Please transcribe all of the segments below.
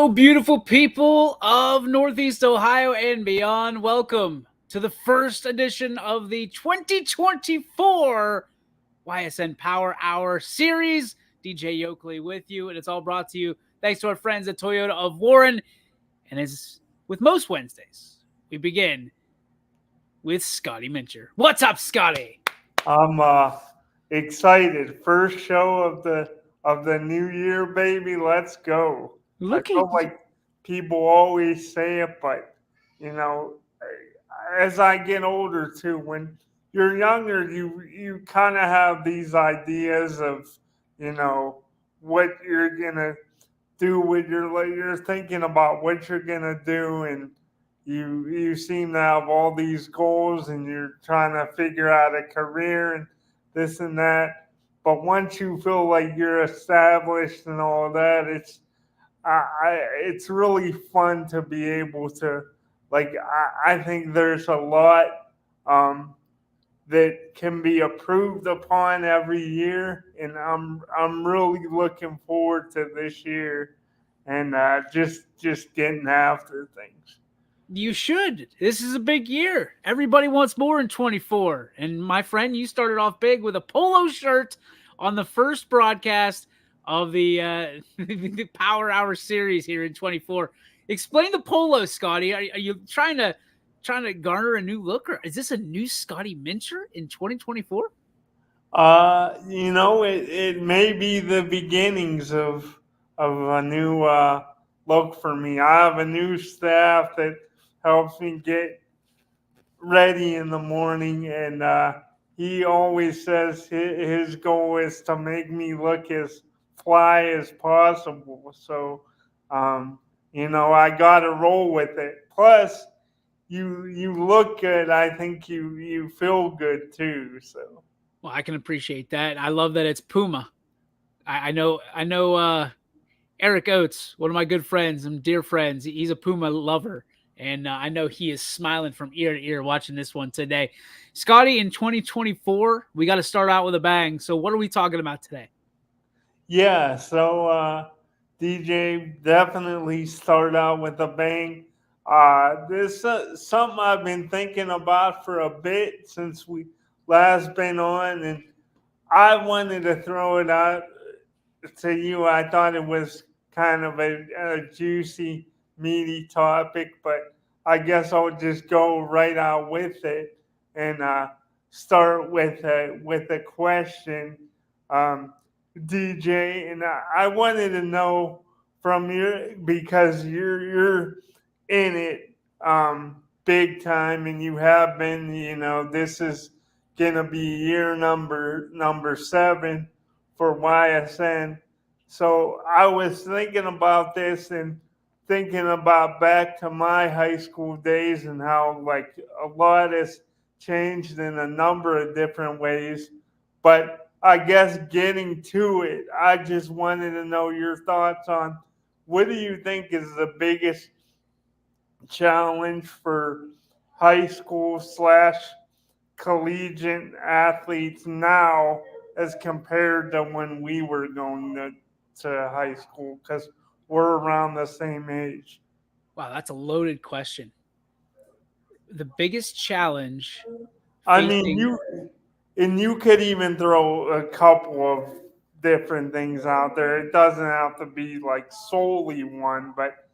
Hello, beautiful people of Northeast Ohio and beyond. Welcome to the first edition of the 2024 Ysn Power Hour series. DJ Yoakley with you, and it's all brought to you thanks to our friends at Toyota of Warren. And as with most Wednesdays, we begin with Scotty Mincher. What's up, Scotty? I'm excited. First show of the new year, baby. Let's go. I Look at feel like people always say it, but you know, as I get older too, when you're younger, you kind of have these ideas of what you're gonna do with your life. You're thinking about what you're gonna do, and you seem to have all these goals, and you're trying to figure out a career and this and that. But once you feel like you're established and all that, it's really fun to be able to I think there's a lot um, that can be improved upon every year, and I'm really looking forward to this year and just getting after things. you should. This is a big year. Everybody wants more in 24. And my friend, you started off big with a polo shirt on the first broadcast of the the Power Hour series here in 24. Explain the polo, Scotty. Are you trying to garner a new look, or is this a new Scotty Mincher in 2024? It may be the beginnings of a new look for me. I have a new staff that helps me get ready in the morning, and he always says his goal is to make me look as fly as possible. So, I got to roll with it. Plus, you look good. I think you feel good too. So. Well, I can appreciate that. I love that it's Puma. I know Eric Oates, one of my good friends and dear friends. He's a Puma lover. And I know he is smiling from ear to ear watching this one today. Scotty, in 2024, we got to start out with a bang. So what are we talking about today? Yeah, so DJ definitely start out with a bang. This something I've been thinking about for a bit since we last been on, and I wanted to throw it out to you. I thought it was kind of a juicy, meaty topic, but I guess I'll just go right out with it and start with a question, DJ. And I wanted to know from you, because you're in it big time, and you have been. This is gonna be year number 7 for YSN. So I was thinking about this and thinking about back to my high school days and how like a lot has changed in a number of different ways. But I guess getting to it, I just wanted to know your thoughts on what do you think is the biggest challenge for high school slash collegiate athletes now as compared to when we were going to high school, because we're around the same age. Wow, that's a loaded question. The biggest challenge I mean, facing you could even throw a couple of different things out there. It doesn't have to be like solely one, but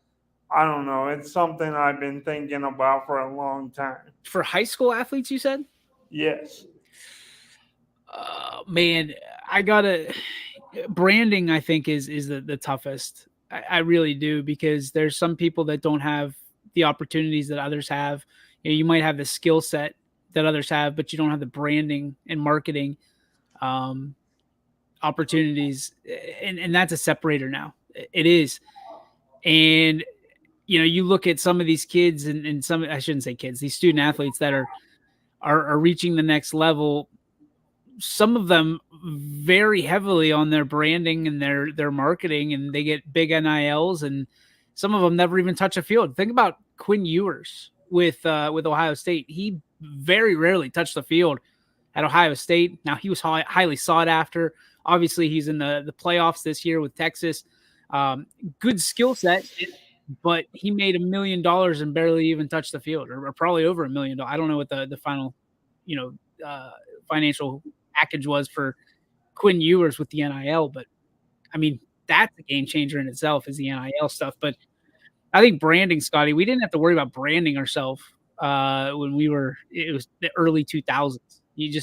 I don't know. It's something I've been thinking about for a long time. for high school athletes, you said? Yes. Man, I gotta branding. I think is the toughest. I really do, because there's some people that don't have the opportunities that others have. You might have the skill set that others have, but you don't have the branding and marketing um, opportunities, and that's a separator now. It is, and you look at some of these kids and some, I shouldn't say kids, these student athletes that are reaching the next level. Some of them very heavily on their branding and their marketing, and they get big NILs, and some of them never even touch a field. Think about Quinn Ewers with Ohio State. He very rarely touched the field at Ohio State. Now he was highly sought after. Obviously, he's in the playoffs this year with Texas. Um, Good skill set, but he made $1 million and barely even touched the field, or probably over $1 million. I don't know what the final, you know, financial package was for Quinn Ewers with the NIL, but I mean that's a game changer in itself is the NIL stuff. But I think branding, Scotty, we didn't have to worry about branding ourselves when we were. It was the early 2000s. You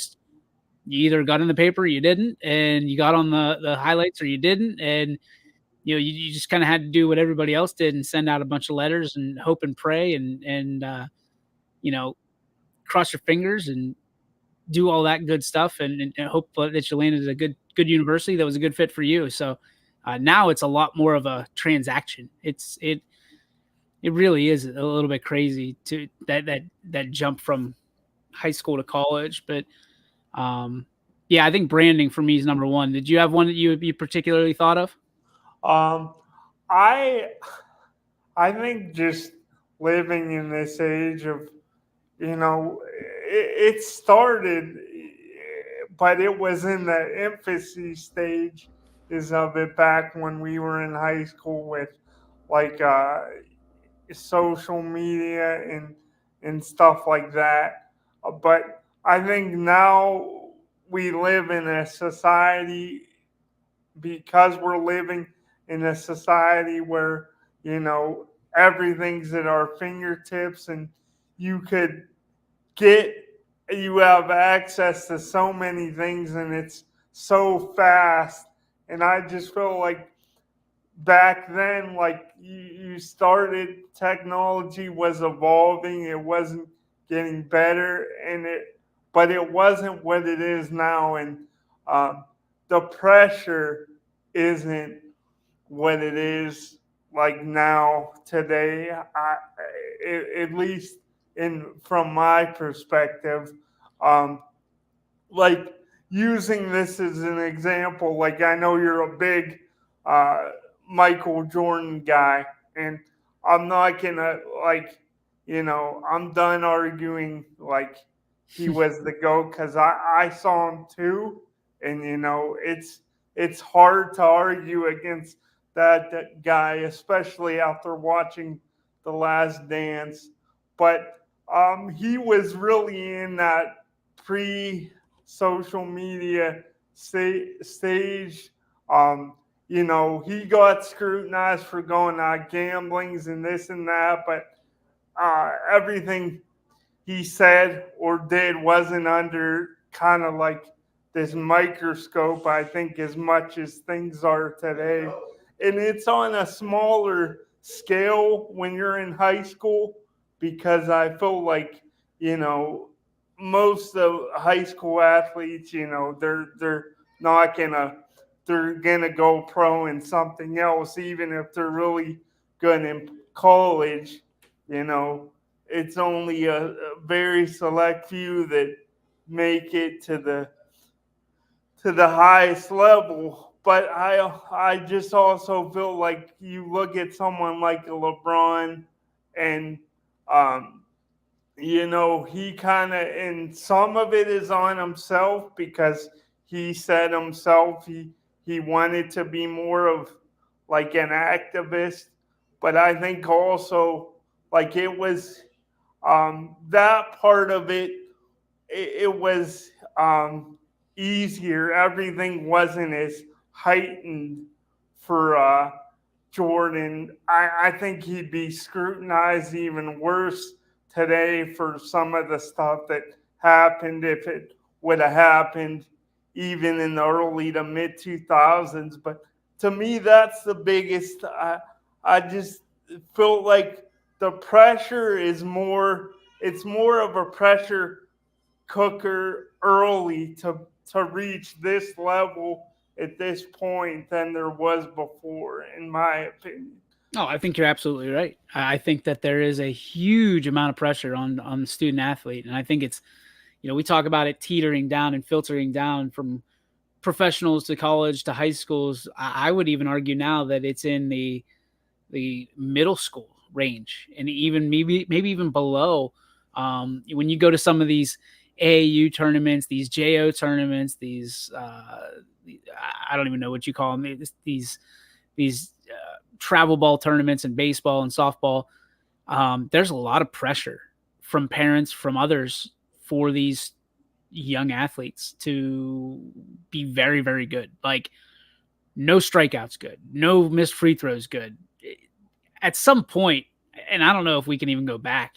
either got in the paper, or you didn't, and you got on the highlights, or you didn't, and you just kind of had to do what everybody else did and send out a bunch of letters and hope and pray and you know cross your fingers and do all that good stuff and hope that you landed at a good university that was a good fit for you. So now it's a lot more of a transaction. It really is a little bit crazy to that jump from high school to college. But um, yeah, I think branding for me is number one. Did you have one that you particularly thought of? Um, I I think just living in this age of, it started, but it was in the infancy stage is of it back when we were in high school with like social media and stuff like that. But I think now we live in a society because we're living in a society where you know everything's at our fingertips and you could get you have access to so many things and it's so fast. And I just feel like back then, like you started, technology was evolving, it wasn't getting better, but it wasn't what it is now. And um, the pressure isn't what it is like now today. At least in from my perspective, um, like using this as an example, like I know you're a big uh, Michael Jordan guy, and I'm not gonna like, I'm done arguing like he was the GOAT because I saw him too, and it's hard to argue against that guy, especially after watching The Last Dance. But he was really in that pre social media stage. Um, he got scrutinized for going out gamblings and this and that, but everything he said or did wasn't under kind of like this microscope, I think, as much as things are today. And it's on a smaller scale when you're in high school because I feel like, you know, most of high school athletes, they're not gonna they're gonna go pro in something else, even if they're really good in college. You know, it's only a very select few that make it to the highest level. But I just also feel like you look at someone like a LeBron, and um, he kind of, and some of it is on himself because he said himself he wanted to be more of like an activist. But I think also like it was that part of it was easier. Everything wasn't as heightened for Jordan. I think he'd be scrutinized even worse today for some of the stuff that happened if it would have happened even in the early to mid 2000s. But to me, that's the biggest. I just feel like the pressure is more, it's more of a pressure cooker early to reach this level at this point than there was before, in my opinion. Oh, I think you're absolutely right. I think that there is a huge amount of pressure on the student athlete, and I think it's we talk about it teetering down and filtering down from professionals to college to high schools. I would even argue now that it's in the middle school range and even maybe even below. When you go to some of these AAU tournaments, these JO tournaments, these I don't even know what you call them. These travel ball tournaments and baseball and softball, there's a lot of pressure from parents, from others for these young athletes to be very, very good. Like no strikeouts good, no missed free throws good. At some point, and I don't know if we can even go back.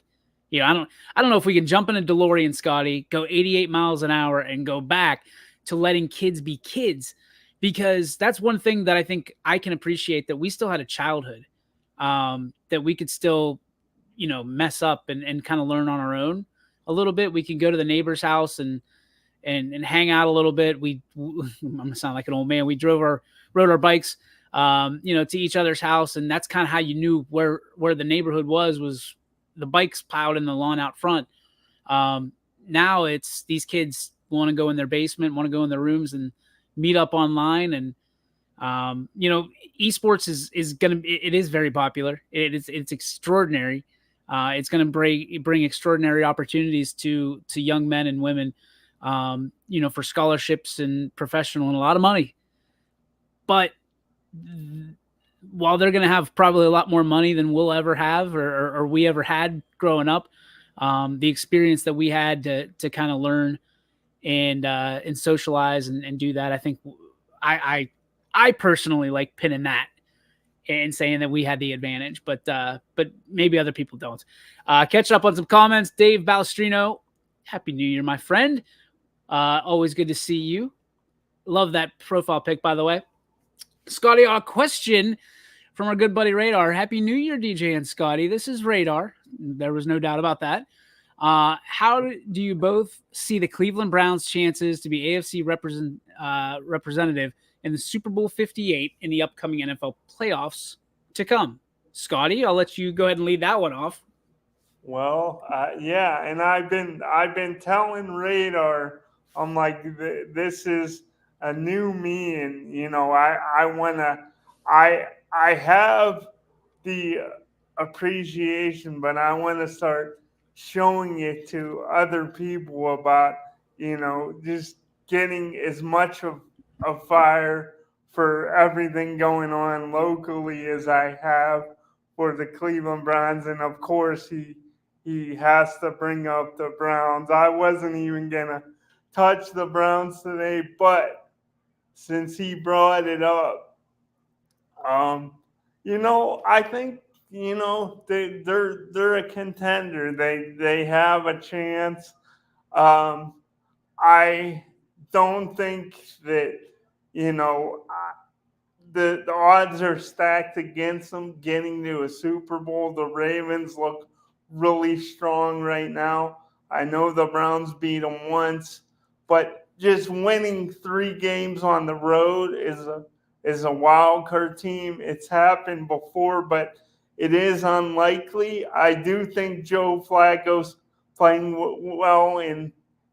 I don't know if we can jump in a DeLorean, Scotty, go 88 miles an hour and go back to letting kids be kids, because that's one thing that I think I can appreciate, that we still had a childhood, that we could still, mess up and kind of learn on our own a little bit. We can go to the neighbor's house and hang out a little bit. I'm gonna sound like an old man. We rode our bikes, to each other's house, and that's kind of how you knew where the neighborhood was the bikes piled in the lawn out front. Now it's these kids want to go in their basement, want to go in their rooms and meet up online, and esports it is very popular. It's extraordinary. It's going to bring extraordinary opportunities to young men and women, for scholarships and professional and a lot of money. But while they're going to have probably a lot more money than we'll ever have, or we ever had growing up, the experience that we had to kind of learn and socialize and do that, I think I personally like pinning that and saying that we had the advantage, but maybe other people don't. Catching up on some comments. Dave Balestrino, Happy New Year, my friend. Always good to see you. Love that profile pic, by the way. Scotty, a question from our good buddy Radar. Happy New Year, DJ and Scotty. This is Radar. There was no doubt about that. How do you both see the Cleveland Browns' chances to be AFC representative in the Super Bowl 58 in the upcoming NFL playoffs to come? Scotty, I'll let you go ahead and lead that one off. Well, yeah, and I've been telling Radar, I'm like, this is a new me, and I have the appreciation, but I want to start showing it to other people about just getting as much of a fire for everything going on locally as I have for the Cleveland Browns, and of course he has to bring up the Browns. I wasn't even gonna touch the Browns today, but since he brought it up, I think they're a contender. They have a chance. I don't think that you know the odds are stacked against them getting to a Super Bowl. The Ravens look really strong right now. I know the Browns beat them once, but just winning 3 games on the road is a wild card team. It's happened before, but it is unlikely. I do think Joe Flacco's playing well, and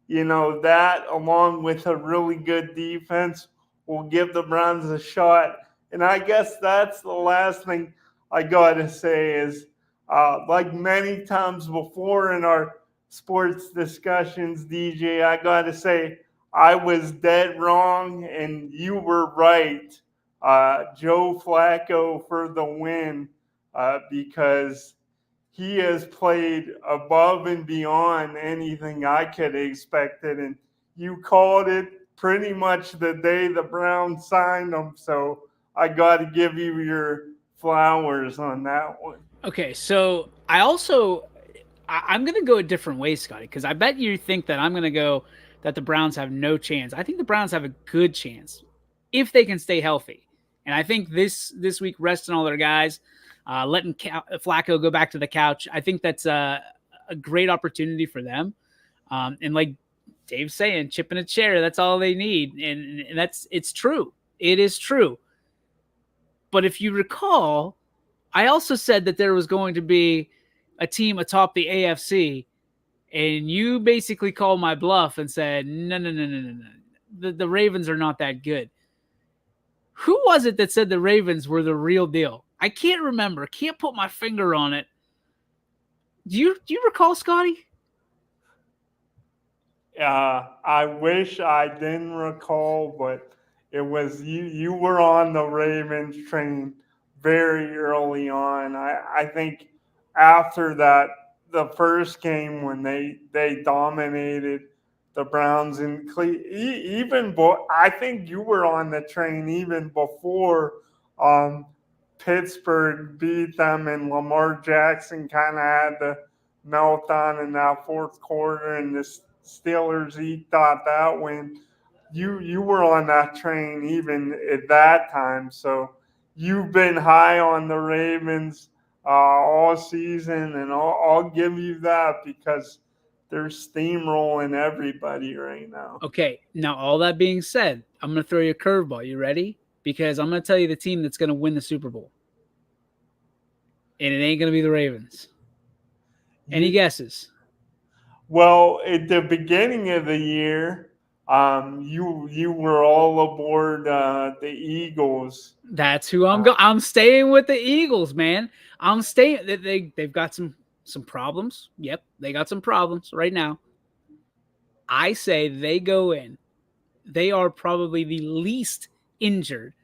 that along with a really good defense will give the Browns a shot. And I guess that's the last thing I got to say is, like many times before in our sports discussions, DJ, I got to say I was dead wrong and you were right. Joe Flacco for the win, because he has played above and beyond anything I could have expected. And you called it pretty much the day the Browns signed him. So I got to give you your flowers on that one. Okay, so I'm going to go a different way, Scotty, because I bet you think that I'm going to go that the Browns have no chance. I think the Browns have a good chance if they can stay healthy. And I think this week, resting all their guys, letting Flacco go back to the couch, I think that's a great opportunity for them. And like Dave's saying, chip in a chair, that's all they need. And it's true. It is true. But if you recall, I also said that there was going to be a team atop the AFC, and you basically called my bluff and said, no. The Ravens are not that good. Who was it that said the Ravens were the real deal? I can't remember. Can't put my finger on it. Do you recall, Scotty? I wish I didn't recall, but it was you. You were on the Ravens train very early on. I think after that, the first game when they dominated the Browns and I think you were on the train even before um, Pittsburgh beat them and Lamar Jackson kind of had the meltdown in that fourth quarter and the Steelers eked out that win. You were on that train even at that time, so you've been high on the Ravens all season, and I'll give you that because they're steamrolling everybody right now. Okay, now all that being said, I'm going to throw you a curveball. You ready? Because I'm going to tell you the team that's going to win the Super Bowl, and it ain't going to be the Ravens. Any You, guesses? well, at the beginning of the year, you were all aboard the Eagles. That's who I'm going. I'm staying with the Eagles, man. I'm staying. They've got some problems. Yep, they got some problems right now. I say they go in. They are probably the least injured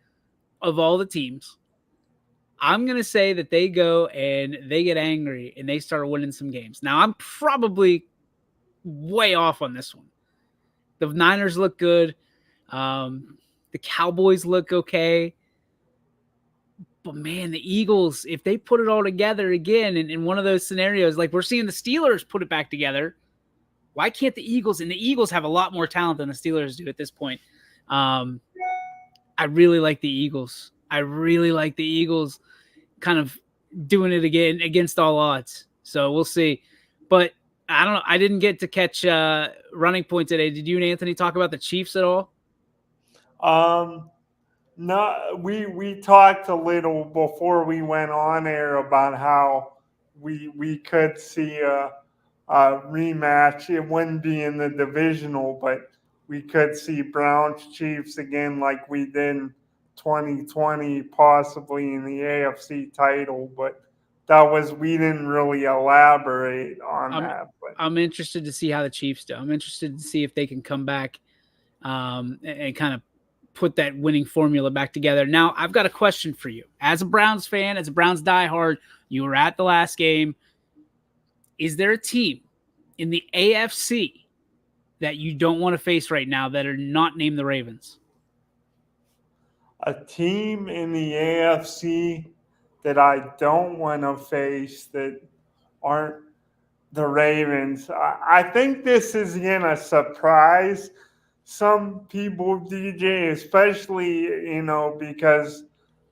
of all the teams. I'm going to say that they go and they get angry and they start winning some games. Now, I'm probably way off on this one. The Niners look good. The Cowboys look okay. But man, the Eagles, if they put it all together again in one of those scenarios, like we're seeing the Steelers put it back together, why can't the Eagles? And the Eagles have a lot more talent than the Steelers do at this point. Um, I really like the Eagles. I really like the Eagles kind of doing it again against all odds. So we'll see. But I don't know. I didn't get to catch running point today. Did you and Anthony talk about the Chiefs at all? Um, No, we talked a little before we went on air about how we could see a rematch. It wouldn't be in the divisional, but we could see Browns Chiefs again, like we did in 2020, possibly in the AFC title. But that was we didn't really elaborate on I'm that. But I'm interested to see how the Chiefs do. I'm interested to see if they can come back and kind of put that winning formula back together. Now, I've got a question for you. As a Browns fan, as a Browns diehard, you were at the last game. Is there a team in the AFC that you don't want to face right now that are not named the Ravens? a team in the AFC that I don't want to face that aren't the Ravens. I think this is gonna surprise some people, DJ, especially because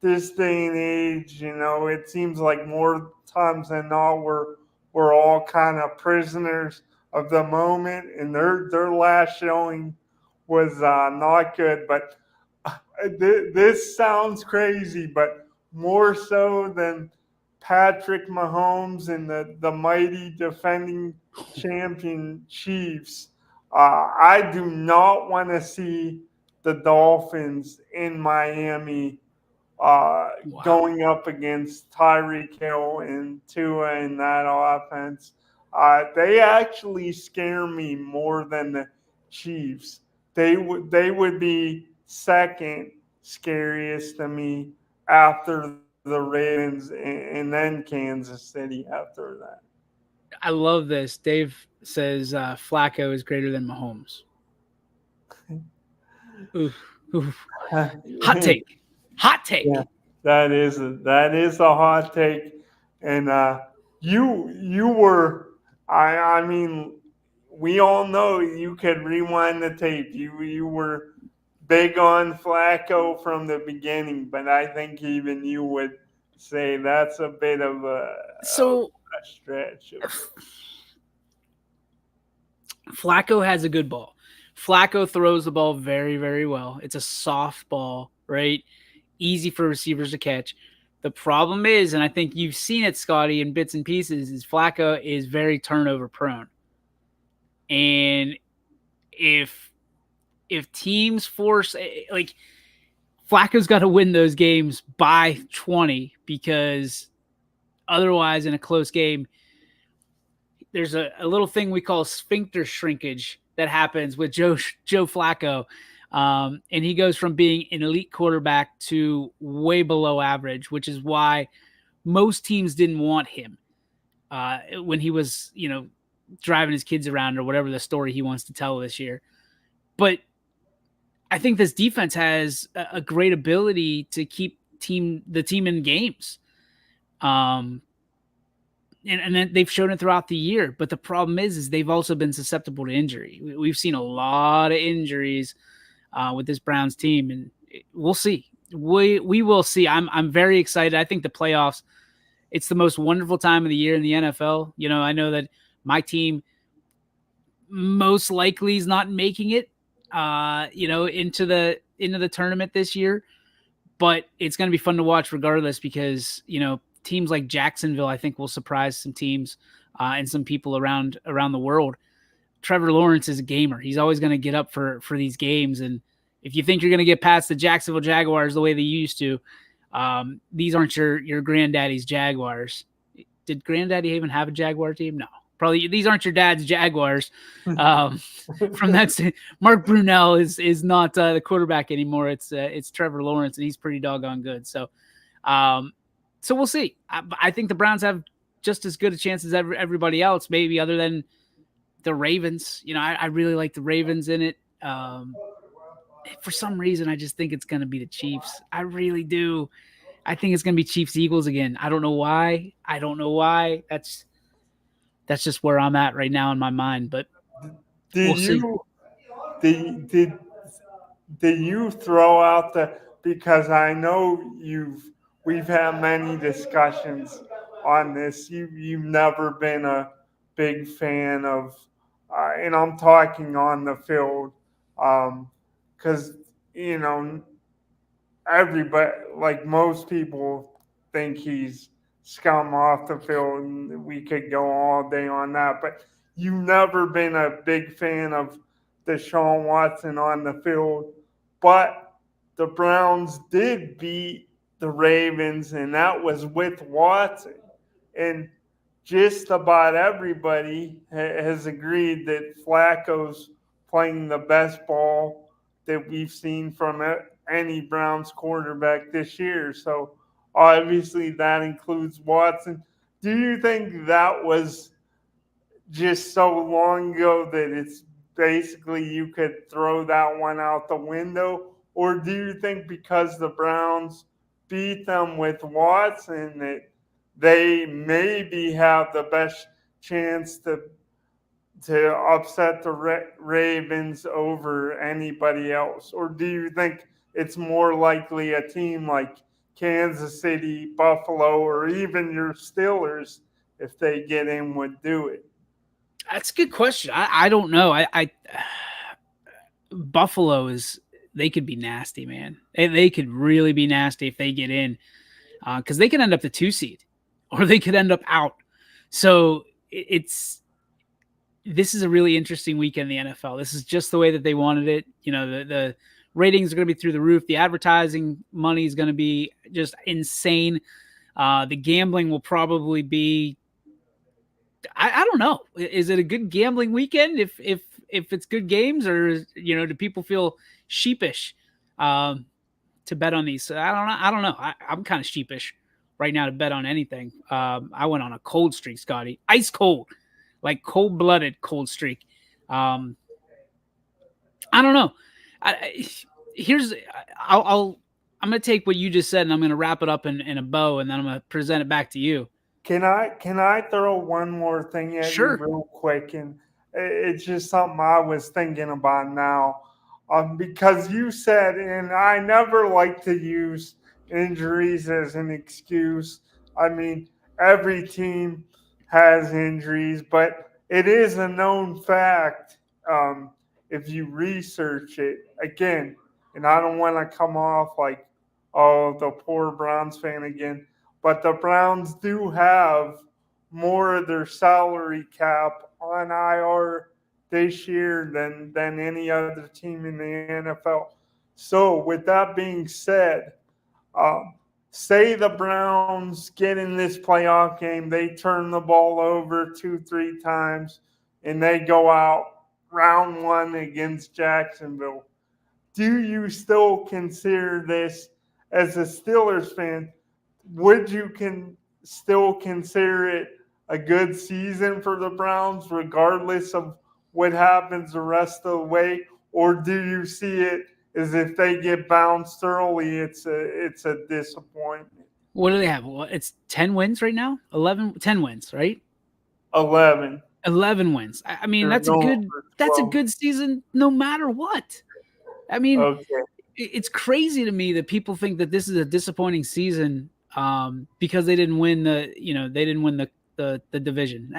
this day and age, it seems like more times than not we're all kind of prisoners of the moment, and their last showing was not good. But this sounds crazy, but more so than Patrick Mahomes and the mighty defending champion Chiefs. I do not want to see the Dolphins in Miami Wow. going up against Tyreek Hill and Tua in that offense. They actually scare me more than the Chiefs. They would be second scariest to me after the Ravens and then Kansas City after that. I love this. Dave says Flacco is greater than Mahomes. Oof, oof. Hot take. Hot Yeah, take. that is a hot take, and you were I mean we all know you could rewind the tape. You were big on Flacco from the beginning, but I think even you would say that's a bit of So a stretch. Flacco has a good ball. Flacco throws the ball very, very well. It's a soft ball, right? Easy for receivers to catch. The problem is, and I think you've seen it, Scotty, in bits and pieces, is Flacco is very turnover prone. And if teams force like Flacco's got to win those games by 20 because otherwise in a close game there's a little thing we call sphincter shrinkage that happens with Joe Flacco. And he goes from being an elite quarterback to way below average, which is why most teams didn't want him when he was, driving his kids around or whatever the story he wants to tell this year. But I think this defense has a great ability to keep the team in games. Um, and then they've shown it throughout the year. But the problem is they've also been susceptible to injury. We've seen a lot of injuries with this Browns team, and we'll see. We will see. I'm very excited. I think the playoffs. It's the most wonderful time of the year in the NFL. I know that my team most likely is not making it, into the tournament this year, but it's going to be fun to watch regardless because teams like Jacksonville I think will surprise some teams and some people around the world. Trevor Lawrence is a gamer. He's always going to get up for these games, and if you think you're going to get past the Jacksonville Jaguars the way they used to, these aren't your granddaddy's Jaguars. Did granddaddy even have a Jaguar team? No, probably these aren't your dad's Jaguars. From that, Mark Brunell is not the quarterback anymore. It's Trevor Lawrence, and he's pretty doggone good. So we'll see. I think the Browns have just as good a chance as everybody else, maybe other than the Ravens. I really like the Ravens in it. For some reason, I just think it's going to be the Chiefs. I really do. I think it's going to be Chiefs Eagles again. I don't know why. That's just where I'm at right now in my mind. But we'll see. Did you throw out because I know we've had many discussions on this. You've never been a big fan of, and I'm talking on the field, because everybody, like most people, think he's scum off the field, and we could go all day on that. But you've never been a big fan of Deshaun Watson on the field. But the Browns did beat the Ravens, and that was with Watson. And just about everybody has agreed that Flacco's playing the best ball that we've seen from any Browns quarterback this year. So obviously that includes Watson. Do you think that was just so long ago that it's basically you could throw that one out the window? Or do you think because the Browns beat them with Watson that they maybe have the best chance to upset the Ravens over anybody else? Or do you think it's more likely a team like Kansas City, Buffalo, or even your Steelers, if they get in, would do it? That's a good question. I don't know. I Buffalo they could be nasty, man. They could really be nasty if they get in, because they could end up the 2 seed, or they could end up out. So this is a really interesting weekend in the NFL. This is just the way that they wanted it. The ratings are going to be through the roof. The advertising money is going to be just insane. The gambling will probably be. I don't know. Is it a good gambling weekend if it's good games, or do people feel sheepish to bet on these? So I don't know. I'm kind of sheepish right now to bet on anything. I went on a cold streak, Scotty, ice cold, like cold blooded cold streak. I don't know. I'm going to take what you just said and I'm going to wrap it up in a bow, and then I'm going to present it back to you. Can I throw one more thing at you Sure. real quick? And it's just something I was thinking about now. Because you said, and I never like to use injuries as an excuse. I mean, every team has injuries, but it is a known fact, if you research it. Again, and I don't want to come off like, oh, the poor Browns fan again, but the Browns do have more of their salary cap on IR this year than any other team in the NFL. So, with that being said, say the Browns get in this playoff game, they turn the ball over 2-3 times, and they go out round one against Jacksonville. do you still consider this as a Steelers fan? Would you still consider it a good season for the Browns, regardless of what happens the rest of the way, or do you see it as if they get bounced early, it's a disappointment? What do they have? Well, it's 10 wins right now. 10 wins, right? 11. 11 wins. I mean, They're going for that's a 12. good season no matter what. I mean, Okay. it's crazy to me that people think that this is a disappointing season because they didn't win the division.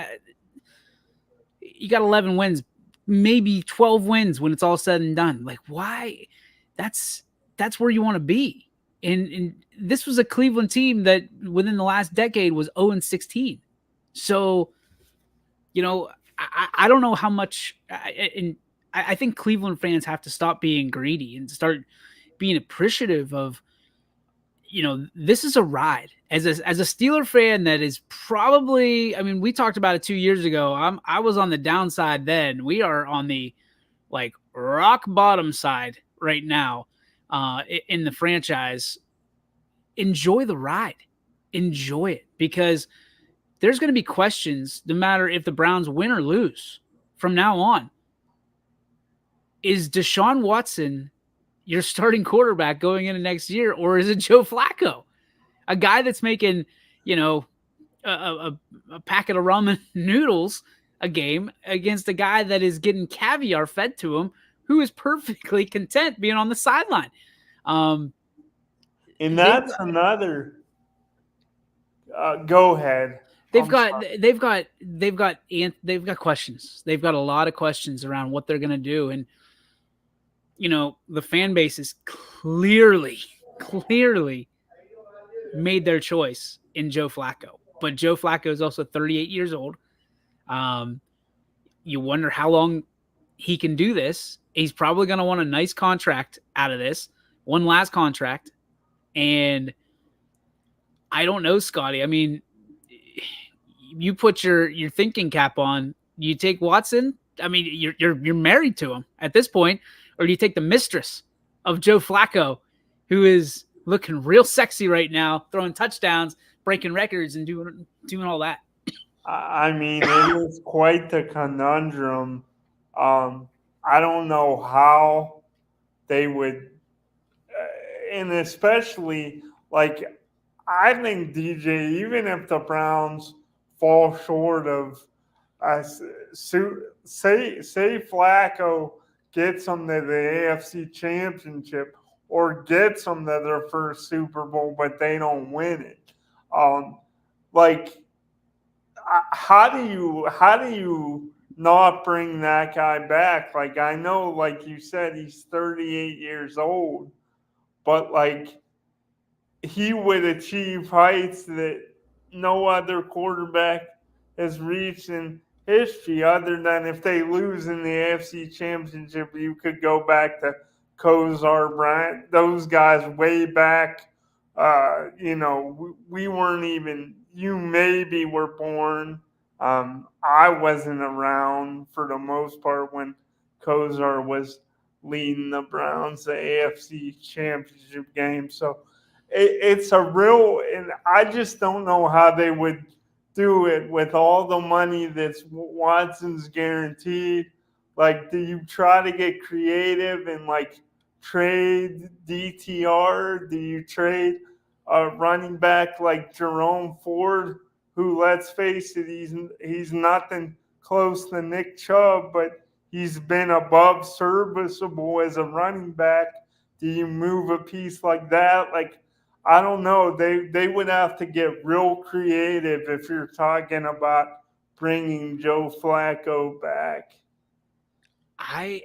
You got 11 wins, maybe 12 wins when it's all said and done. Like, why? That's that's where you want to be. And this was a Cleveland team that within the last decade was 0-16. So, I don't know how much. And I think Cleveland fans have to stop being greedy and start being appreciative of, this is a ride. As a Steeler fan that is probably, I mean, we talked about it 2 years ago. I was on the downside then. We are on the like rock bottom side right now in the franchise. Enjoy the ride. Enjoy it, because there's going to be questions no matter if the Browns win or lose from now on. Is Deshaun Watson your starting quarterback going into next year, or is it Joe Flacco, a guy that's making, you know, a packet of ramen noodles a game against a guy that is getting caviar fed to him, who is perfectly content being on the sideline? Um, And they've that's another. Go ahead. they've I'm got sorry. they've got questions. They've got a lot of questions around what they're going to do, and the fan base is clearly made their choice in Joe Flacco. But Joe Flacco is also 38 years old. Um, you wonder how long he can do this. He's probably going to want a nice contract out of this, one last contract. And I don't know, Scotty. I mean, you put your thinking cap on. You take Watson. I mean, you're married to him at this point, or do you take the mistress of Joe Flacco, who is looking real sexy right now, throwing touchdowns, breaking records, and doing all that? I mean, it is quite the conundrum. I don't know how they would, and especially like I think DJ, even if the Browns fall short of, say Flacco gets them to the AFC Championship or gets them to their first Super Bowl, but they don't win it. Um, like how do you not bring that guy back? Like I know, like you said, he's 38 years old, but like he would achieve heights that no other quarterback has reached in history, other than if they lose in the AFC Championship, you could go back to Kozar Bryant, those guys way back. We weren't even, you maybe were born. I wasn't around for the most part when Kozar was leading the Browns the AFC Championship game. So it's a real, and I just don't know how they would do it with all the money that's Watson's guaranteed. Like, do you try to get creative and like trade DTR? Do you trade a running back like Jerome Ford, who, let's face it, he's nothing close to Nick Chubb, but he's been above serviceable as a running back? Do you move a piece like that? Like, I don't know. They would have to get real creative if you're talking about bringing Joe Flacco back. I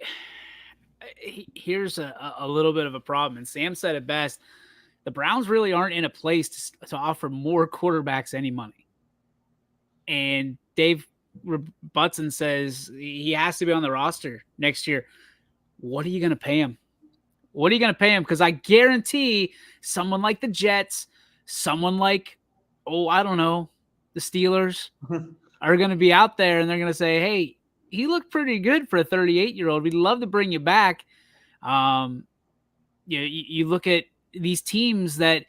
Here's a little bit of a problem, and Sam said it best. The Browns really aren't in a place to offer more quarterbacks any money. And Dave Butson says he has to be on the roster next year. What are you going to pay him? What are you going to pay him? Because I guarantee someone like the Jets, someone like, I don't know, the Steelers are going to be out there and they're going to say, hey, he looked pretty good for a 38-year-old. We'd love to bring you back. you look at these teams that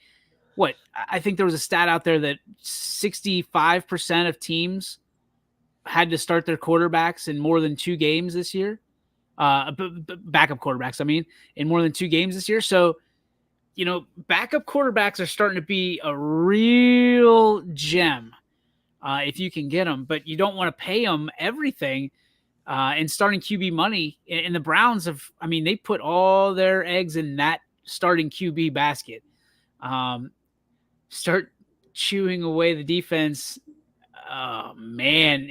what I think there was a stat out there that 65% of teams had to start their quarterbacks in more than 2 games this year. Backup quarterbacks, I mean, in more than 2 games this year. So, backup quarterbacks are starting to be a real gem if you can get them, but you don't want to pay them everything. And starting QB money, and the Browns I mean, they put all their eggs in that starting QB basket. Start chewing away the defense. Oh man,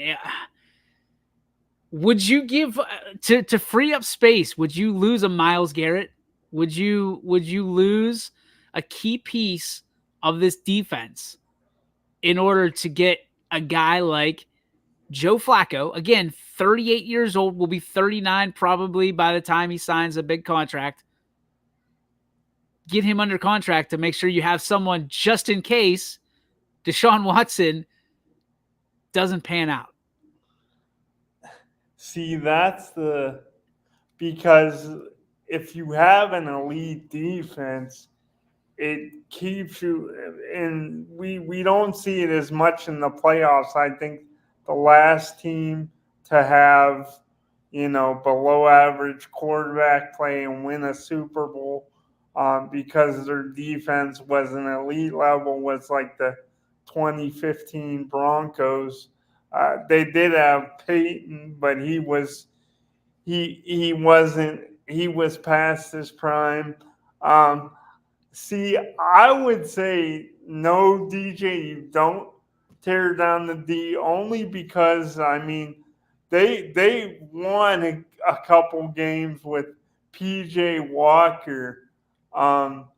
would you give to free up space? Would you lose a Myles Garrett? Would you lose a key piece of this defense in order to get a guy like Joe Flacco? Again, 38 years old, will be 39 probably by the time he signs a big contract. Get him under contract to make sure you have someone just in case Deshaun Watson doesn't pan out. See, because if you have an elite defense, it keeps you, and we don't see it as much in the playoffs. I think the last team to have, below average quarterback play and win a Super Bowl because their defense was an elite level was like the 2015 Broncos. They did have Peyton, but he wasn't, he was past his prime. See, I would say no, DJ, you don't tear down the D, only because I mean they won a couple games with PJ Walker. Um,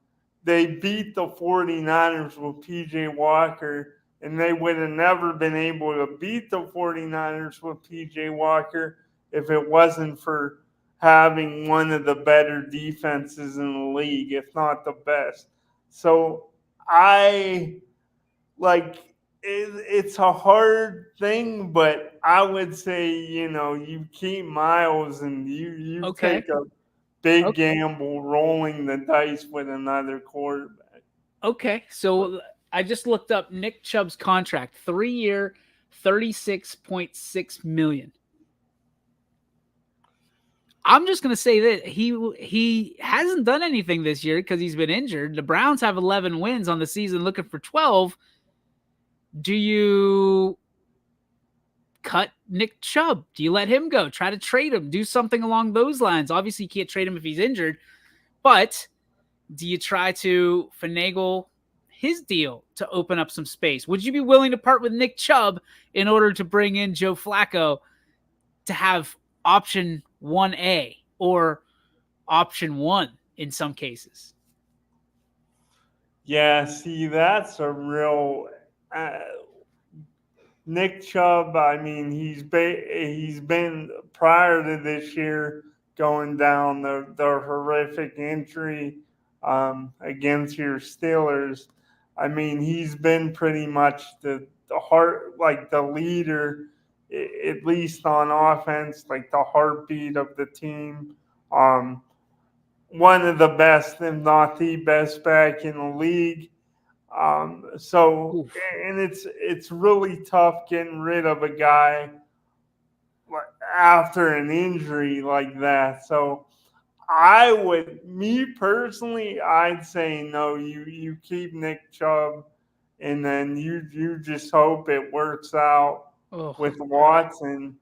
they beat the 49ers with PJ Walker, and they would have never been able to beat the 49ers with PJ Walker if it wasn't for having one of the better defenses in the league, if not the best. So I it's a hard thing, but I would say, you keep Miles and you Okay. take a big Okay. gamble rolling the dice with another quarterback. Okay. So I just looked up Nick Chubb's contract, 3-year, 36.6 million. I'm just gonna say that he hasn't done anything this year because he's been injured. The Browns have 11 wins on the season, looking for 12. Do you cut Nick Chubb? Do you let him go? Try to trade him? Do something along those lines. Obviously, you can't trade him if he's injured, but do you try to finagle his deal to open up some space? Would you be willing to part with Nick Chubb in order to bring in Joe Flacco to have option 1A or option 1 in some cases? Yeah, see, that's a real uh, Nick Chubb. I mean, he's been prior to this year going down the horrific injury against your Steelers. I mean, he's been pretty much the heart, like the leader, at least on offense, like the heartbeat of the team. Um, One of the best, if not the best, back in the league. So, Oof. and it's really tough getting rid of a guy after an injury like that. So, me personally, I'd say no. You keep Nick Chubb, and then you just hope it works out Oh. with Watson.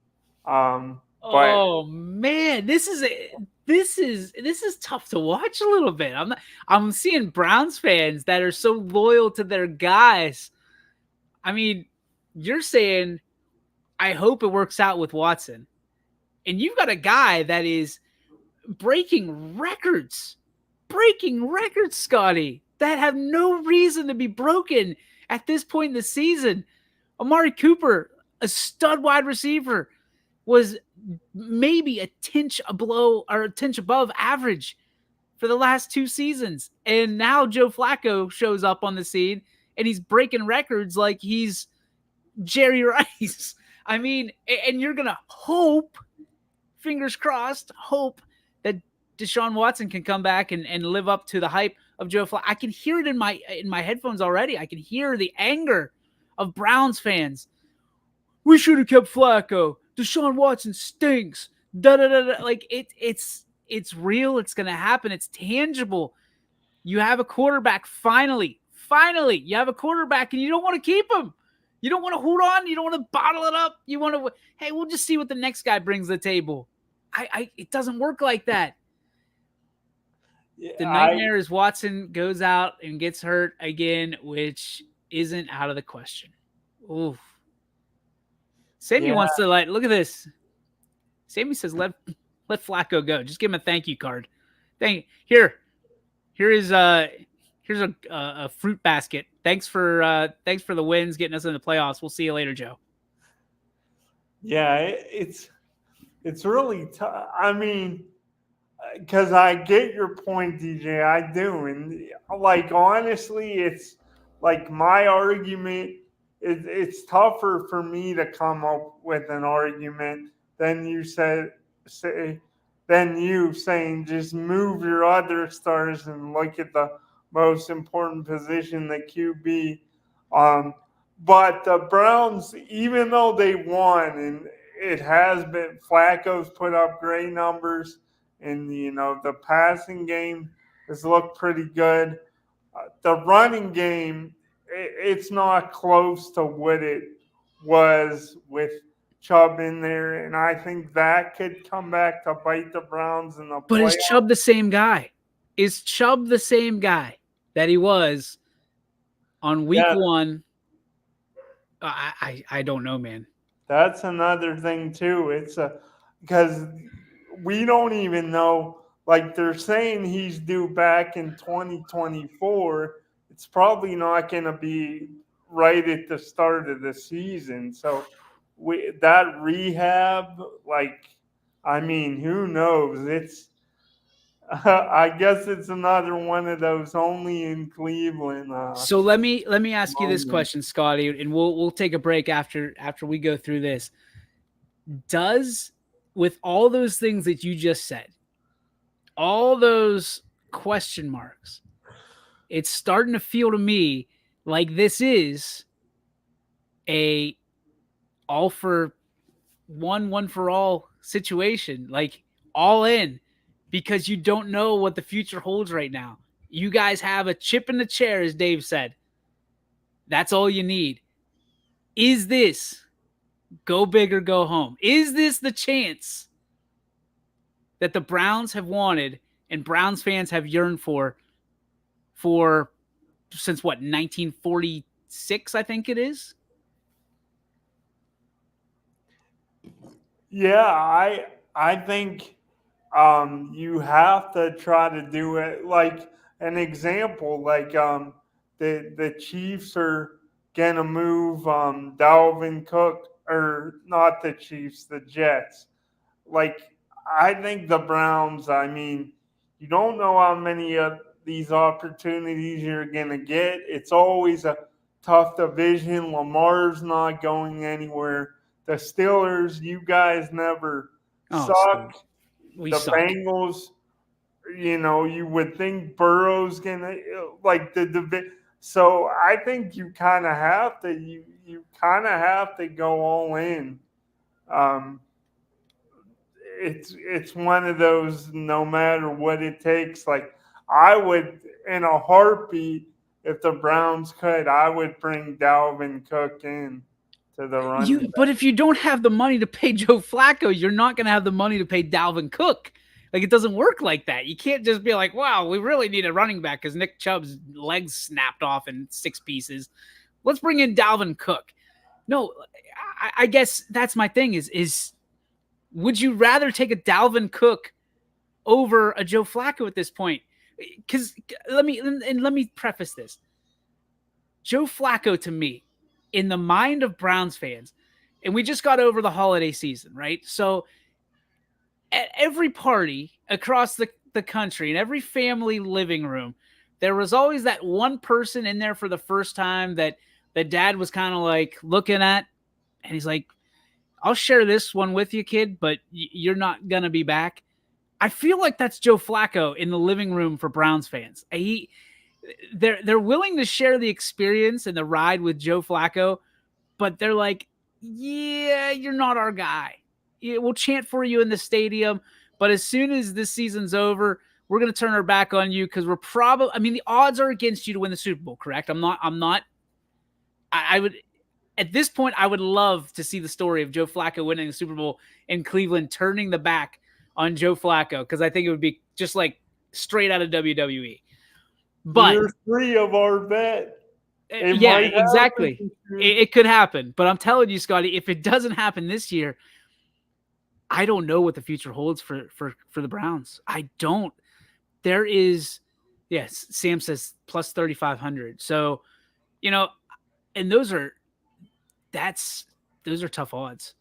But Oh man, this is tough to watch a little bit. I'm seeing Browns fans that are so loyal to their guys. I mean, you're saying I hope it works out with Watson. And you've got a guy that is breaking records, Scotty, that have no reason to be broken at this point in the season. Amari Cooper, a stud wide receiver, was maybe a tinch below or a tinch above average for the last 2 seasons. And now Joe Flacco shows up on the scene and he's breaking records like he's Jerry Rice. I mean, and you're going to hope, fingers crossed, hope that Deshaun Watson can come back and live up to the hype of Joe Flacco. I can hear it in my headphones already. I can hear the anger of Browns fans. We should have kept Flacco. Deshaun Watson stinks. Da da da da. Like it's real. It's gonna happen. It's tangible. You have a quarterback finally. Finally, you have a quarterback, and you don't want to keep him. You don't want to hold on. You don't want to bottle it up. You want to, hey, we'll just see what the next guy brings to the table. It doesn't work like that. The nightmare is Watson goes out and gets hurt again, which isn't out of the question. Oof. Sammy wants to look at this. Sammy says, let Flacco go. Just give him a thank you card. Here is here's a fruit basket. Thanks for the wins, getting us in the playoffs. We'll see you later, Joe. Yeah, it's really tough. I mean, because I get your point, DJ. I do, and like honestly, it's like my argument. It's tougher for me to come up with an argument than you than you saying just move your other stars and look at the most important position, the QB. But the Browns, even though they won, and it has been Flacco's put up great numbers, and the passing game has looked pretty good. The running game, it's not close to what it was with Chubb in there, and I think that could come back to bite the Browns in the playoffs. But is Chubb the same guy? Is Chubb the same guy that he was on week one? I don't know, man. That's another thing too. It's because we don't even know. Like they're saying he's due back in 2024. It's probably not going to be right at the start of the season. So that rehab, like, I mean, who knows? It's I guess it's another one of those only in Cleveland. So let me ask you this question, Scotty, and we'll take a break after we go through this. Does, with all those things that you just said, all those question marks, it's starting to feel to me like this is a all for one for all situation, like all in, because you don't know what the future holds right now. You guys have a chip in the chair, as Dave said. That's all you need. Is this go big or go home? Is this the chance that the Browns have wanted and Browns fans have yearned for since what, 1946, I think it is? Yeah, I think you have to try to do it. Like an example, like the Chiefs are gonna move Dalvin Cook, or not the Chiefs, the Jets. Like I think the Browns. I mean, you don't know how many of these opportunities you're gonna get. It's always a tough division. Lamar's not going anywhere. The Steelers, you guys never suck. We the suck. Bengals, you would think Burrow's gonna like the. So I think you kind of have to you kind of have to go all in. It's one of those, no matter what it takes. Like I would, in a heartbeat, if the Browns could, I would bring Dalvin Cook in to the running. But if you don't have the money to pay Joe Flacco, you're not going to have the money to pay Dalvin Cook. Like, it doesn't work like that. You can't just be like, wow, we really need a running back because Nick Chubb's legs snapped off in 6 pieces. Let's bring in Dalvin Cook. No, I guess that's my thing is would you rather take a Dalvin Cook over a Joe Flacco at this point? Because let me preface this. Joe Flacco, to me, in the mind of Browns fans, and we just got over the holiday season, right? So at every party across the country, in every family living room, there was always that one person in there for the first time that the dad was kind of like looking at, and he's like, I'll share this one with you, kid, but you're not going to be back. I feel like that's Joe Flacco in the living room for Browns fans. They're willing to share the experience and the ride with Joe Flacco, but they're like, yeah, you're not our guy. Yeah, we'll chant for you in the stadium, but as soon as this season's over, we're going to turn our back on you because we're probably. I mean, the odds are against you to win the Super Bowl. Correct? I'm not. I'm not. I would at this point, I would love to see the story of Joe Flacco winning the Super Bowl and Cleveland turning the back on Joe Flacco because I think it would be just like straight out of WWE. But Year 3 of our bet. It yeah, might exactly. happen. It could happen. But I'm telling you, Scotty, if it doesn't happen this year, I don't know what the future holds for the Browns. I don't. There is, yes, Sam says plus 3,500. So, you know, and those are tough odds.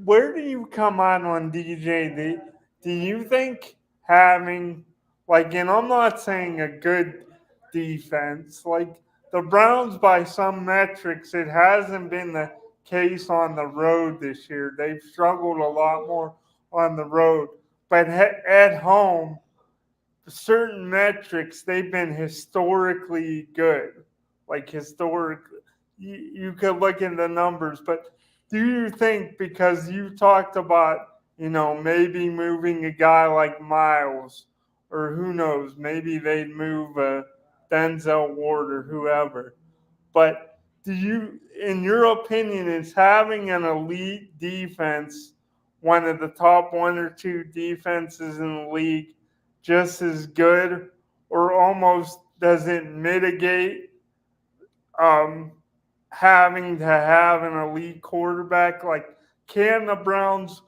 Where do you come on DJ? Do you think having, like, and I'm not saying a good defense, like the Browns by some metrics, it hasn't been the case on the road this year. They've struggled a lot more on the road, but at home, certain metrics they've been historically good, like historically. You could look in the numbers, but do you think because you talked about maybe moving a guy like Miles, or who knows, maybe they'd move Denzel Ward or whoever, but do you, in your opinion, is having an elite defense one of the top one or two defenses in the league just as good, or almost does it mitigate um, having to have an elite quarterback? Like, can the Browns?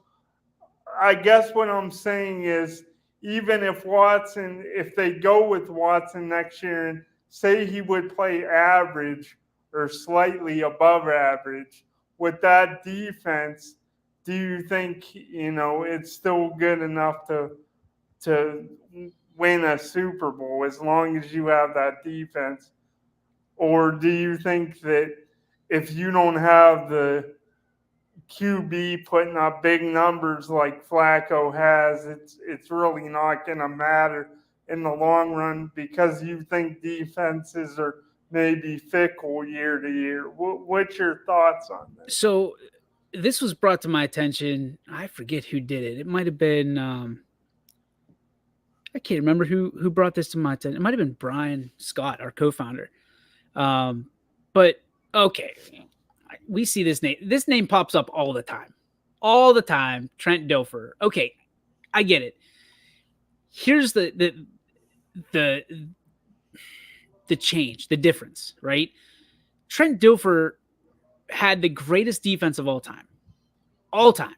I guess what I'm saying is, even if they go with Watson next year and say he would play average or slightly above average with that defense, do you think it's still good enough to win a Super Bowl as long as you have that defense? Or do you think that if you don't have the QB putting up big numbers like Flacco has, it's really not going to matter in the long run because you think defenses are maybe fickle year to year? What's your thoughts on this? So this was brought to my attention. I forget who did it. It might have been I can't remember who brought this to my attention. It might have been Brian Scott, our co-founder. But okay, we see this name. This name pops up all the time, all the time. Trent Dilfer. Okay, I get it. Here's the change, the difference, right? Trent Dilfer had the greatest defense of all time, all time,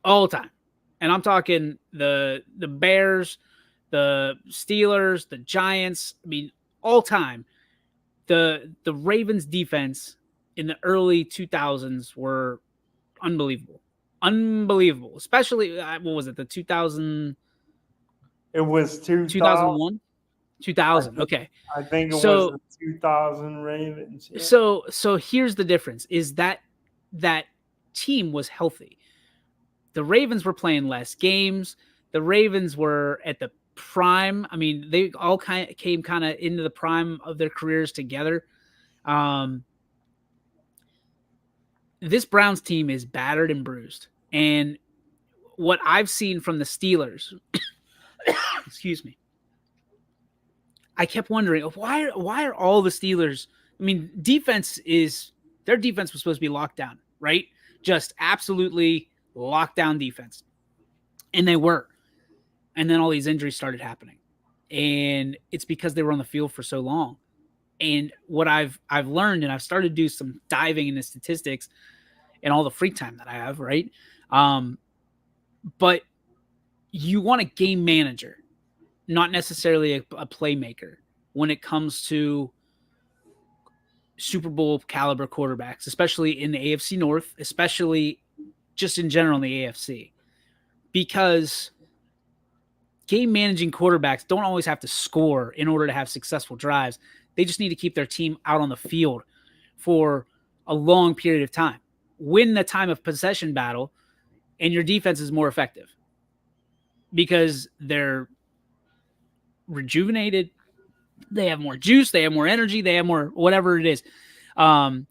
all time, and I'm talking the Bears, the Steelers, the Giants. I mean, all time. The Ravens defense in the early 2000s were unbelievable. Unbelievable. Especially, what was it, the 2000? It was 2000. 2001? 2000. Okay. I think it was So the 2000 Ravens. Yeah. so here's the difference is that team was healthy. The Ravens were playing less games. The Ravens were at the prime. I mean, they all came into the prime of their careers together. This Browns team is battered and bruised. And what I've seen from the Steelers, excuse me, I kept wondering why are all the Steelers? I mean, their defense was supposed to be locked down, right? Just absolutely locked down defense, and they were. And then all these injuries started happening, and it's because they were on the field for so long. And what I've learned, and I've started to do some diving into statistics and all the free time that I have, right? But you want a game manager, not necessarily a playmaker when it comes to Super Bowl caliber quarterbacks, especially in the AFC North, especially just in general in the AFC, because game managing quarterbacks don't always have to score in order to have successful drives. They just need to keep their team out on the field for a long period of time. Win the time of possession battle, and your defense is more effective. because they're rejuvenated, they have more juice, they have more energy, they have more whatever it is. Um,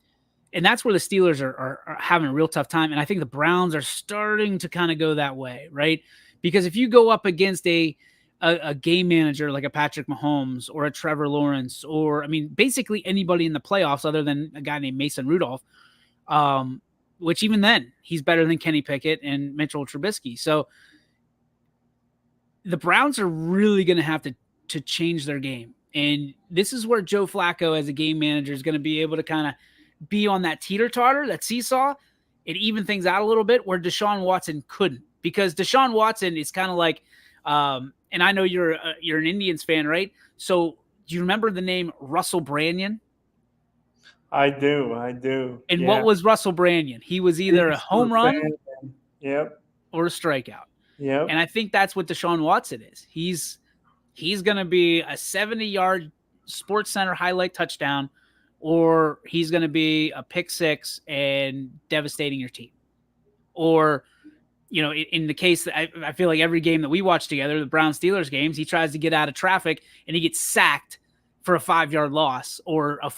and that's where the Steelers are having a real tough time. And I think the Browns are starting to kind of go that way, right? Because if you go up against a game manager like a Patrick Mahomes or a Trevor Lawrence, or I mean, basically anybody in the playoffs other than a guy named Mason Rudolph, um, which even then he's better than Kenny Pickett and Mitchell Trubisky. So the Browns are really going to have to change their game. And this is where Joe Flacco as a game manager is going to be able to kind of be on that teeter-totter, that seesaw, and even things out a little bit where Deshaun Watson couldn't. Because Deshaun Watson is kind of like, and I know you're an Indians fan, right? So do you remember the name Russell Branyan? I do. And Yeah. what was Russell Branyan? He was either a home run Yep. or a strikeout. Yep. And I think that's what Deshaun Watson is. He's going to be a 70-yard Sports Center highlight touchdown, or he's going to be a pick six and devastating your team. Or, in the case that I feel like every game that we watch together, the Browns-Steelers games, he tries to get out of traffic and he gets sacked for a 5-yard loss or a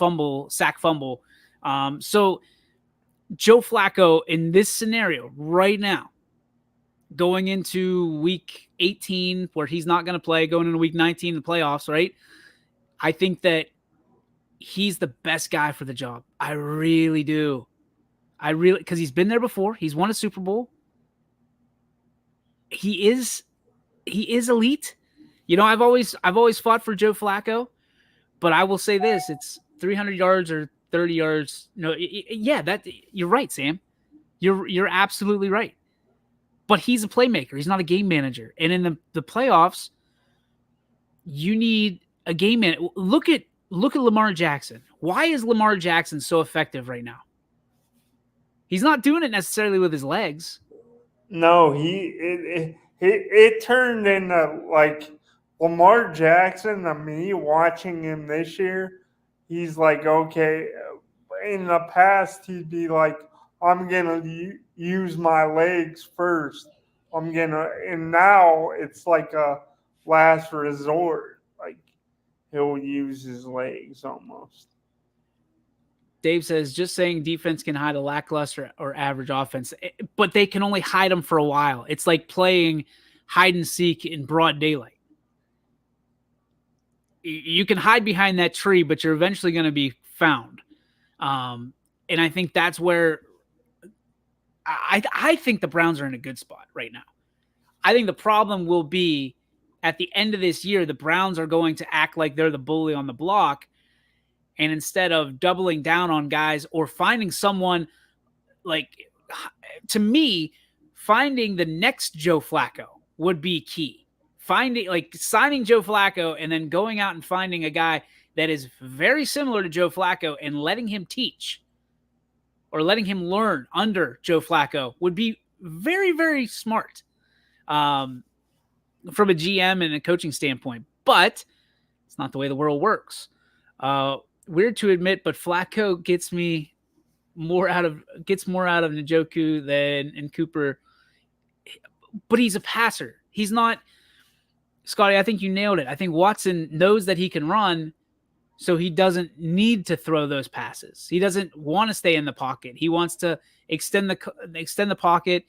sack fumble. So Joe Flacco in this scenario right now, going into week 18 where he's not going to play, going into week 19 in the playoffs, right? I think that he's the best guy for the job. I really do. Because he's been there before. He's won a Super Bowl. He is elite. I've always fought for Joe Flacco, but I will say this: it's 300 yards or 30 yards. No, that you're right, Sam. You're absolutely right. But he's a playmaker. He's not a game manager. And in the playoffs, you need a game manager. Look at Lamar Jackson. Why is Lamar Jackson so effective right now? He's not doing it necessarily with his legs. No, it turned into like Lamar Jackson. To me, watching him this year, he's like, okay. In the past, he'd be like, I'm gonna use my legs first. And now it's like a last resort. Like he'll use his legs almost. Dave says, just saying defense can hide a lackluster or average offense, but they can only hide them for a while. It's like playing hide and seek in broad daylight. You can hide behind that tree, but you're eventually going to be found. And I think that's where I think the Browns are in a good spot right now. I think the problem will be at the end of this year, the Browns are going to act like they're the bully on the block. And instead of doubling down on guys or finding someone like, to me, finding the next Joe Flacco would be key. Signing Joe Flacco and then going out and finding a guy that is very similar to Joe Flacco and letting him teach or letting him learn under Joe Flacco would be very, very smart from a GM and a coaching standpoint. But it's not the way the world works. Weird to admit, but Flacco gets more out of Njoku than in Cooper. But he's a passer. He's not, Scotty, I think you nailed it. I think Watson knows that he can run, so he doesn't need to throw those passes. He doesn't want to stay in the pocket. He wants to extend the pocket.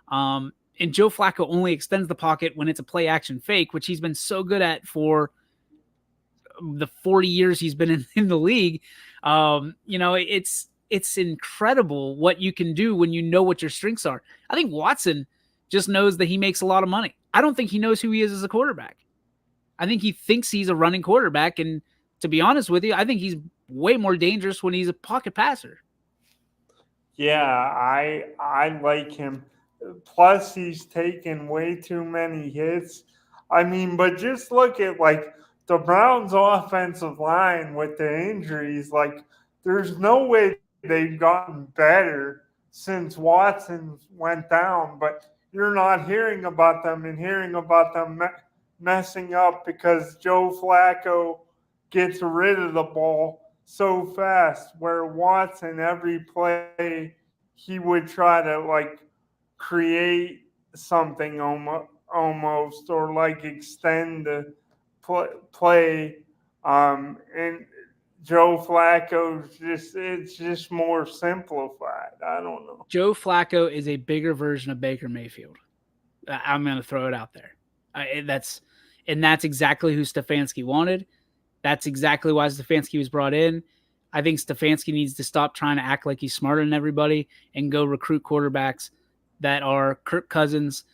And Joe Flacco only extends the pocket when it's a play action fake, which he's been so good at for the 40 years he's been in the league. It's incredible what you can do when you know what your strengths are. I think Watson just knows that he makes a lot of money. I don't think he knows who he is as a quarterback. I think he thinks he's a running quarterback. And to be honest with you, I think he's way more dangerous when he's a pocket passer. Yeah, I like him. Plus, he's taken way too many hits. I mean, but just look at like the Browns' offensive line with the injuries. Like, there's no way they've gotten better since Watson went down. But you're not hearing about them and hearing about them messing up because Joe Flacco gets rid of the ball so fast. Where Watson, every play, he would try to like create something almost, or like extend the play. And Joe Flacco's it's just more simplified. I don't know. Joe Flacco is a bigger version of Baker Mayfield. I'm going to throw it out there. That's exactly who Stefanski wanted. That's exactly why Stefanski was brought in. I think Stefanski needs to stop trying to act like he's smarter than everybody and go recruit quarterbacks that are Kirk Cousins,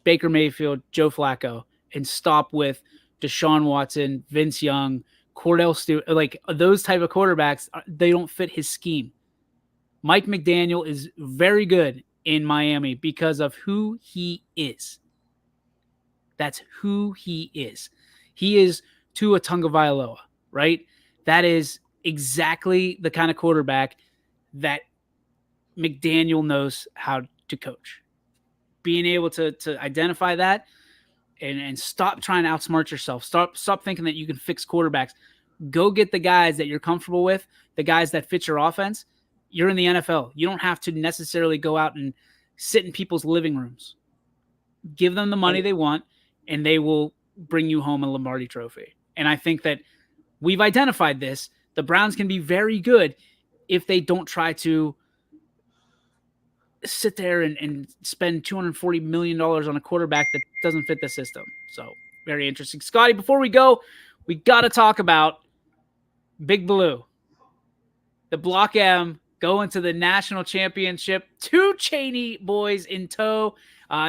Baker Mayfield, Joe Flacco, and stop with Deshaun Watson, Vince Young, Cordell Stewart. Like those type of quarterbacks, they don't fit his scheme. Mike McDaniel is very good in Miami because of who he is. That's who he is. He is Tua Tagovailoa, right? That is exactly the kind of quarterback that McDaniel knows how to coach. Being able to identify that and stop trying to outsmart yourself. Stop thinking that you can fix quarterbacks. Go get the guys that you're comfortable with, the guys that fit your offense. You're in the NFL. You don't have to necessarily go out and sit in people's living rooms. Give them the money they want, and they will bring you home a Lombardi trophy. And I think that we've identified this. The Browns can be very good if they don't try to sit there and spend $240 million on a quarterback that doesn't fit the system. So very interesting. Scotty, before we go, we got to talk about Big Blue. The Block M going to the national championship. Two Cheney boys in tow,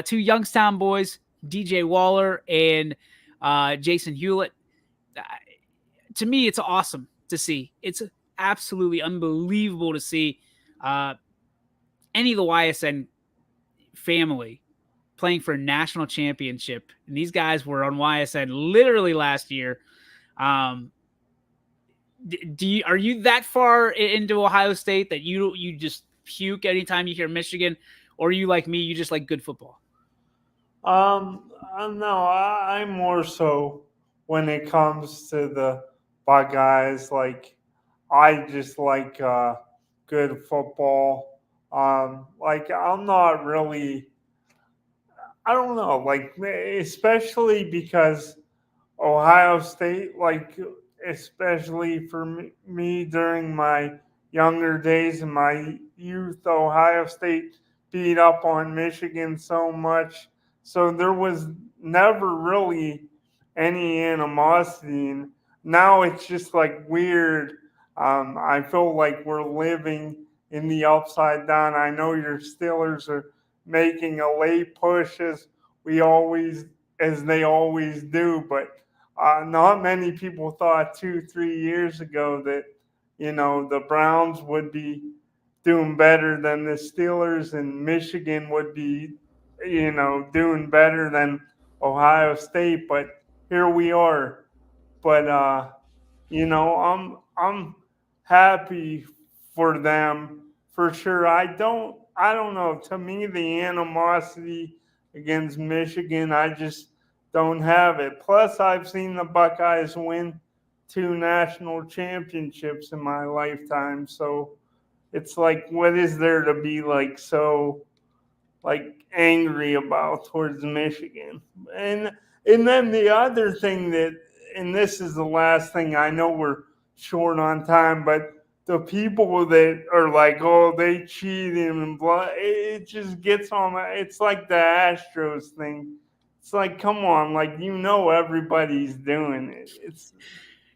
two Youngstown boys, DJ Waller and Jason Hewlett. To me, it's awesome to see. It's absolutely unbelievable to see any of the YSN family playing for a national championship. And these guys were on YSN literally last year. Are you that far into Ohio State that you just puke anytime you hear Michigan, or are you like me, you just like good football? No, I'm more so when it comes to the Buckeyes. Like, I just like good football. Like, I'm not really. I don't know. Like, especially because Ohio State, like especially for me during my younger days in my youth, Ohio State beat up on Michigan so much. So there was never really any animosity. And now it's just like weird. I feel like we're living in the upside down. I know your Steelers are making a late push as they always do, but not many people thought 2, 3 years ago that the Browns would be doing better than the Steelers and Michigan would be doing better than Ohio State. But here we are. But I'm happy for them for sure. I don't know. To me, the animosity against Michigan, I just don't have it. Plus, I've seen the Buckeyes win 2 national championships in my lifetime. So it's like, what is there to be like so like angry about towards Michigan? And then the other thing and this is the last thing, I know we're short on time, but the people that are like, oh, they cheated and blah, it just gets on my. It's like the Astros thing. It's like, come on, like everybody's doing it. It's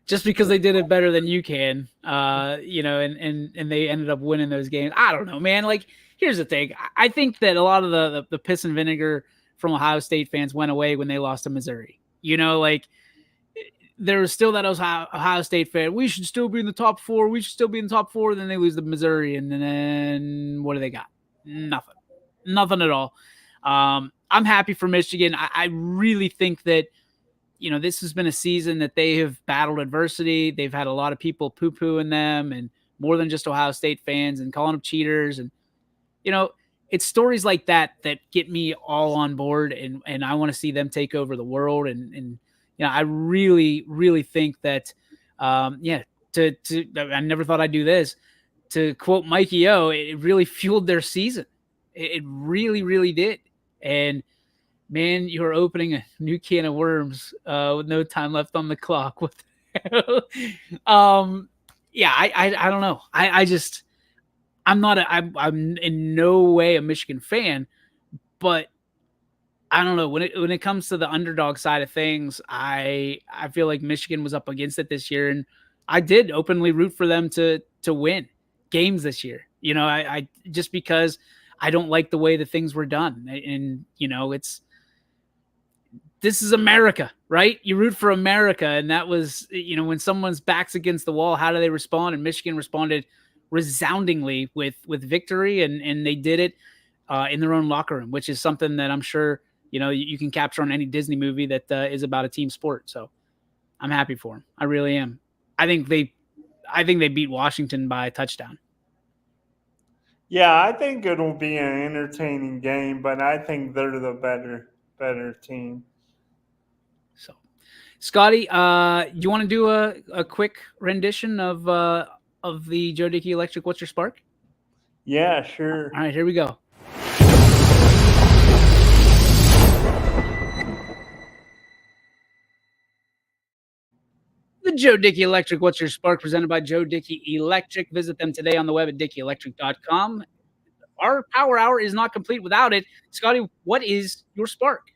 Just because they did it better than you can, and they ended up winning those games. I don't know, man. Like, here's the thing. I think that a lot of the piss and vinegar from Ohio State fans went away when they lost to Missouri. Like there was still that Ohio State fan. We should still be in the top four. We should still be in the top four. Then they lose to Missouri, and then what do they got? Nothing at all. I'm happy for Michigan. I really think that this has been a season that they have battled adversity. They've had a lot of people poo-pooing them, and more than just Ohio State fans, and calling them cheaters. And it's stories like that that get me all on board, and I want to see them take over the world. And I really, really think that, I never thought I'd do this. To quote Mikey O, it really fueled their season. It really, really did. And Man, you're opening a new can of worms with no time left on the clock. What the hell? Yeah, I don't know. I just I'm not a I'm in no way a Michigan fan, but I don't know when it comes to the underdog side of things. I feel like Michigan was up against it this year, and I did openly root for them to win games this year. You know, I just because I don't like the way that things were done, and you know, this is America, right? You root for America, and that was when someone's backs against the wall, how do they respond? And Michigan responded resoundingly with victory, and they did it in their own locker room, which is something that I'm sure you can capture on any Disney movie that is about a team sport. So I'm happy for them. I really am. I think they beat Washington by a touchdown. Yeah, I think it'll be an entertaining game, but I think they're the better team. So, Scotty, you want to do a quick rendition of the Joe Dickey Electric What's Your Spark? Yeah, sure. All right, here we go. The Joe Dickey Electric What's Your Spark presented by Joe Dickey Electric. Visit them today on the web at dickieelectric.com. Our power hour is not complete without it. Scotty, what is your spark?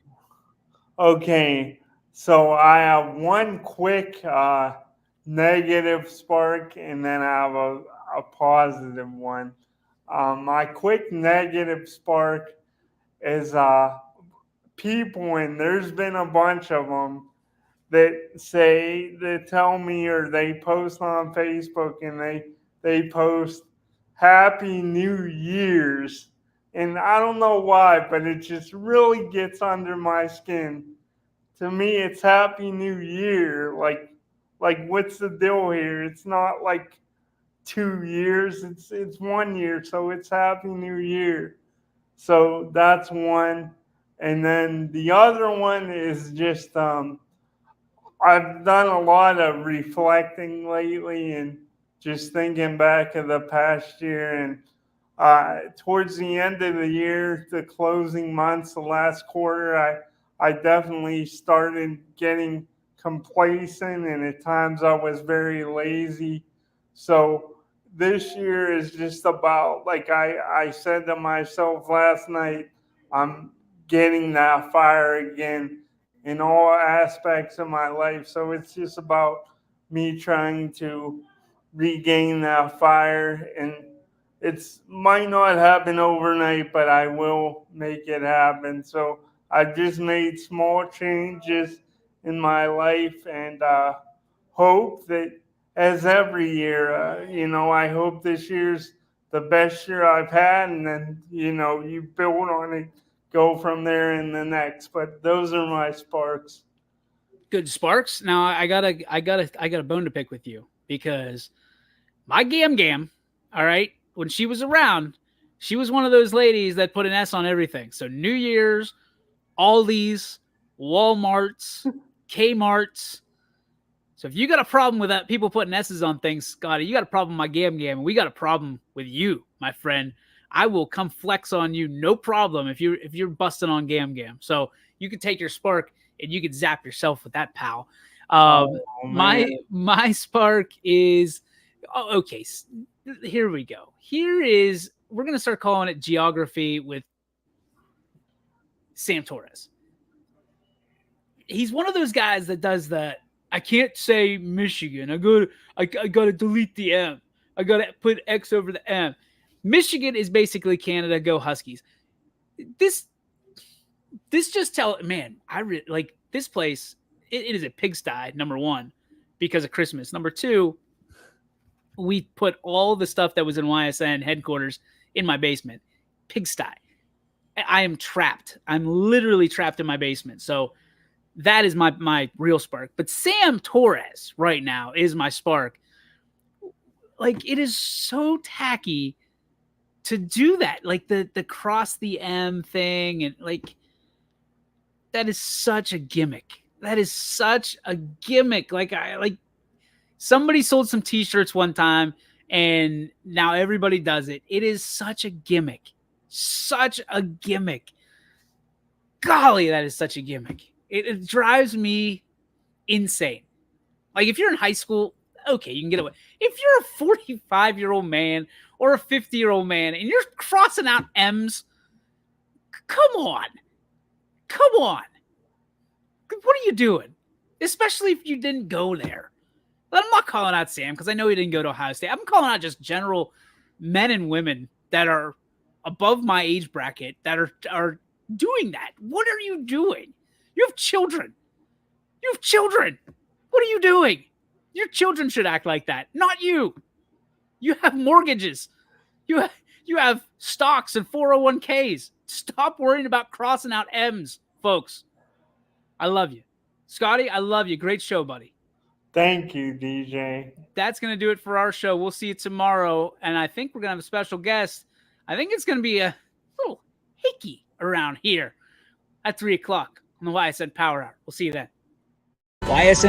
Okay, so I have one quick negative spark, and then I have a positive one. My quick negative spark is people, and there's been a bunch of them that tell me, or they post on Facebook, and they post Happy New Year's, and I don't know why, but it just really gets under my skin. To me, it's Happy New Year. Like what's the deal here? It's not like 2 years. It's 1 year, so it's Happy New Year. So that's one, and then the other one is just I've done a lot of reflecting lately and just thinking back of the past year. And towards the end of the year, the closing months, the last quarter, I definitely started getting complacent, and at times I was very lazy. So this year is just about, like I said to myself last night, I'm getting that fire again in all aspects of my life. So it's just about me trying to regain that fire, and it's might not happen overnight, but I will make it happen. So I've just made small changes in my life, and hope that, as every year, I hope this year's the best year I've had, and then you build on it, go from there in the next. But those are my sparks. Good sparks. Now I got a bone to pick with you because my Gam Gam, all right, when she was around, she was one of those ladies that put an S on everything. So New Year's, Aldi's, Walmart's, Kmart's. So if you got a problem with that, people putting S's on things, Scotty, you got a problem with my Gam Gam, and we got a problem with you, my friend. I will come flex on you, no problem, if you're busting on Gam Gam. So you can take your spark and you can zap yourself with that, pal. Oh My man. my spark is okay. Here we go. We're gonna start calling it geography with Sam Torres. He's one of those guys that does that. I can't say Michigan. I gotta delete the M. I gotta put X over the M. Michigan is basically Canada. Go Huskies. This just man. Like this place. It is a pigsty. Number one, because of Christmas. Number two, we put all the stuff that was in YSN headquarters in my basement. Pigsty. I am trapped. I'm literally trapped in my basement. So that is my real spark. But Sam Torres right now is my spark. Like it is so tacky to do that. Like the cross the M thing, and like that is such a gimmick. That is such a gimmick. Like somebody sold some t-shirts one time and now everybody does it. It is such a gimmick. Such a gimmick. golly, that is such a gimmick. It drives me insane. Like, if you're in high school, okay, you can get away. If you're a 45-year-old man or a 50-year-old man and you're crossing out M's, come on. Come on. What are you doing? Especially if you didn't go there. But I'm not calling out Sam because I know he didn't go to Ohio State. I'm calling out just general men and women that are above my age bracket that are doing that. What are you doing? You have children. You have children. What are you doing? Your children should act like that, not you. You have mortgages. You have stocks and 401ks. Stop worrying about crossing out M's, folks. I love you. Scotty, I love you. Great show, buddy. Thank you, DJ. That's going to do it for our show. We'll see you tomorrow. And I think we're going to have a special guest. I think it's going to be a little hickey around here at 3 o'clock on the Ysn Power Hour. We'll see you then. Ysn